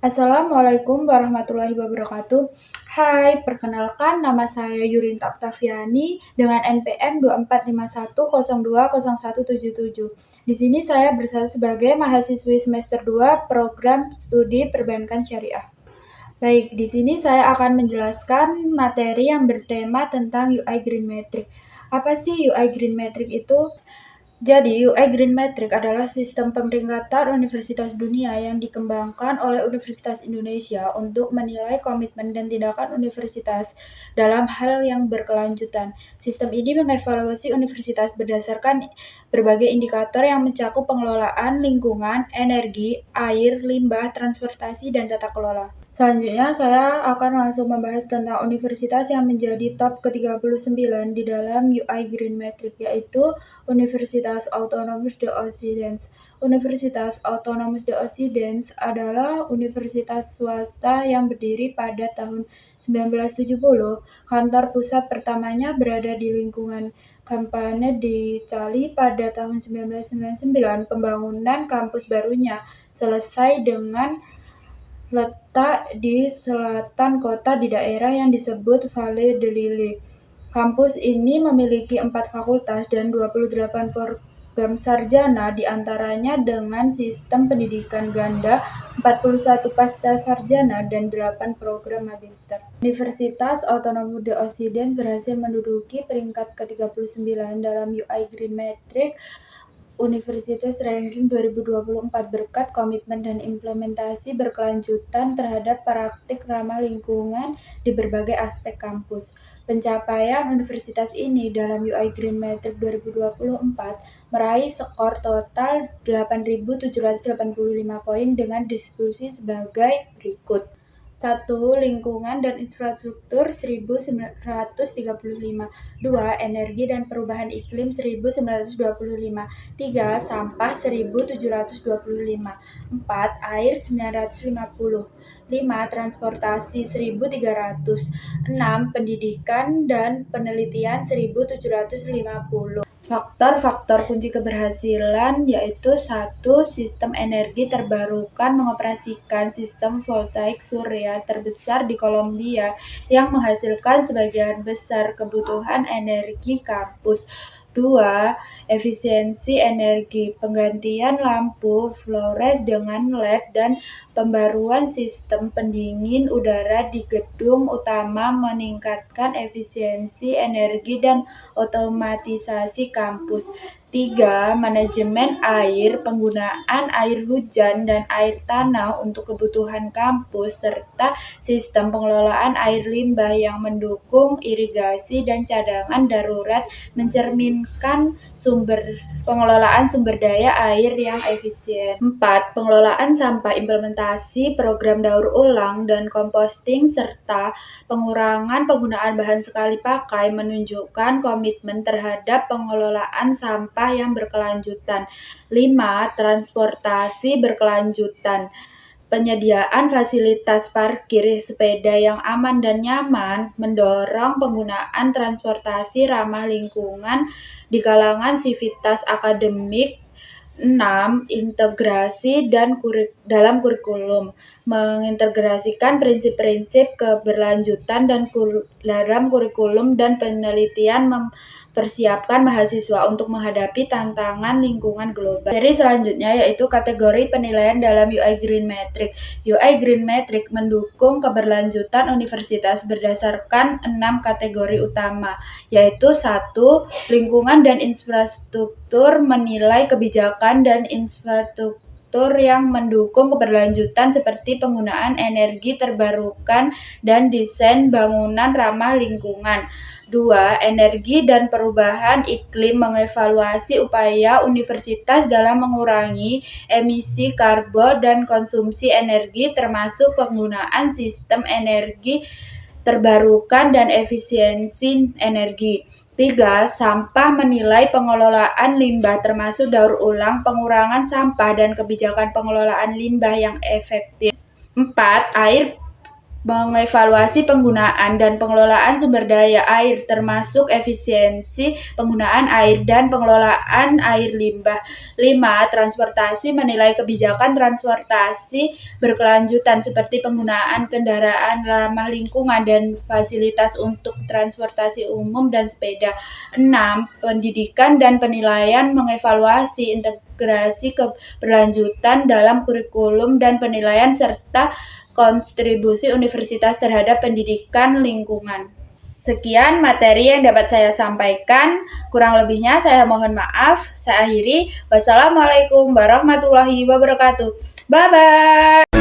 Assalamualaikum warahmatullahi wabarakatuh. Hai, perkenalkan nama saya Yurinta Oktaviani dengan NPM 2451020177. Di sini saya berstatus sebagai mahasiswi semester 2 program studi perbankan syariah. Baik, di sini saya akan menjelaskan materi yang bertema tentang UI Green Metric. Apa sih UI Green Metric itu? Jadi, UI Green Metric adalah sistem pemeringkatan universitas dunia yang dikembangkan oleh Universitas Indonesia untuk menilai komitmen dan tindakan universitas dalam hal yang berkelanjutan. Sistem ini mengevaluasi universitas berdasarkan berbagai indikator yang mencakup pengelolaan lingkungan, energi, air, limbah, transportasi, dan tata kelola. Selanjutnya, saya akan langsung membahas tentang universitas yang menjadi top ke-39 di dalam UI Green Metric, yaitu Universitas Autonomous de Occidents. Universitas Autonomous de Occidents adalah universitas swasta yang berdiri pada tahun 1970. Kantor pusat pertamanya berada di lingkungan Campane di Cali pada tahun 1999. Pembangunan kampus barunya selesai dengan letak di selatan kota di daerah yang disebut Vallée de Lille. Kampus ini memiliki 4 fakultas dan 28 program sarjana, diantaranya dengan sistem pendidikan ganda, 41 pasca sarjana, dan 8 program magister. Universitas Autonomous de Occident berhasil menduduki peringkat ke-39 dalam UI Green Metric Universitas Ranking 2024 berkat komitmen dan implementasi berkelanjutan terhadap praktik ramah lingkungan di berbagai aspek kampus. Pencapaian universitas ini dalam UI Green Metric 2024 meraih skor total 8.785 poin dengan distribusi sebagai berikut. 1. Lingkungan dan infrastruktur 1935. 2. Energi dan perubahan iklim 1925. 3. Sampah 1725. 4. Air 950. 5. Transportasi 1300. 6. Pendidikan dan penelitian 1750. Faktor-faktor kunci keberhasilan yaitu 1. Sistem energi terbarukan mengoperasikan sistem voltaik surya terbesar di Kolombia yang menghasilkan sebagian besar kebutuhan energi kampus. 2. Efisiensi energi, penggantian lampu fluores dengan LED dan pembaruan sistem pendingin udara di gedung utama meningkatkan efisiensi energi dan otomatisasi kampus. 3. Manajemen air, penggunaan air hujan dan air tanah untuk kebutuhan kampus, serta sistem pengelolaan air limbah yang mendukung irigasi dan cadangan darurat mencerminkan pengelolaan sumber daya air yang efisien. 4. Pengelolaan sampah, implementasi program daur ulang dan composting, serta pengurangan penggunaan bahan sekali pakai menunjukkan komitmen terhadap pengelolaan sampah yang berkelanjutan. 5. Transportasi berkelanjutan. Penyediaan fasilitas parkir sepeda yang aman dan nyaman mendorong penggunaan transportasi ramah lingkungan di kalangan sivitas akademik. 6. Integrasi dalam kurikulum. Mengintegrasikan prinsip-prinsip keberlanjutan dalam kurikulum dan penelitian mempersiapkan mahasiswa untuk menghadapi tantangan lingkungan global. Jadi selanjutnya yaitu kategori penilaian dalam UI Green Metric. UI Green Metric mendukung keberlanjutan universitas berdasarkan 6 kategori utama, yaitu 1. Lingkungan dan infrastruktur, menilai kebijakan dan infrastruktur yang mendukung keberlanjutan seperti penggunaan energi terbarukan dan desain bangunan ramah lingkungan. 2. Energi dan perubahan iklim, mengevaluasi upaya universitas dalam mengurangi emisi karbon dan konsumsi energi termasuk penggunaan sistem energi terbarukan dan efisiensi energi. 3. Sampah, menilai pengelolaan limbah termasuk daur ulang, pengurangan sampah, dan kebijakan pengelolaan limbah yang efektif. 4. Air, mengevaluasi penggunaan dan pengelolaan sumber daya air termasuk efisiensi penggunaan air dan pengelolaan air limbah. 5. Transportasi menilai kebijakan transportasi berkelanjutan seperti penggunaan kendaraan ramah lingkungan dan fasilitas untuk transportasi umum dan sepeda. 6. Pendidikan dan penilaian mengevaluasi integrasi keberlanjutan dalam kurikulum dan penilaian serta kontribusi universitas terhadap pendidikan lingkungan. Sekian materi yang dapat saya sampaikan. Kurang lebihnya saya mohon maaf. Saya akhiri. Wassalamualaikum warahmatullahi wabarakatuh. Bye-bye.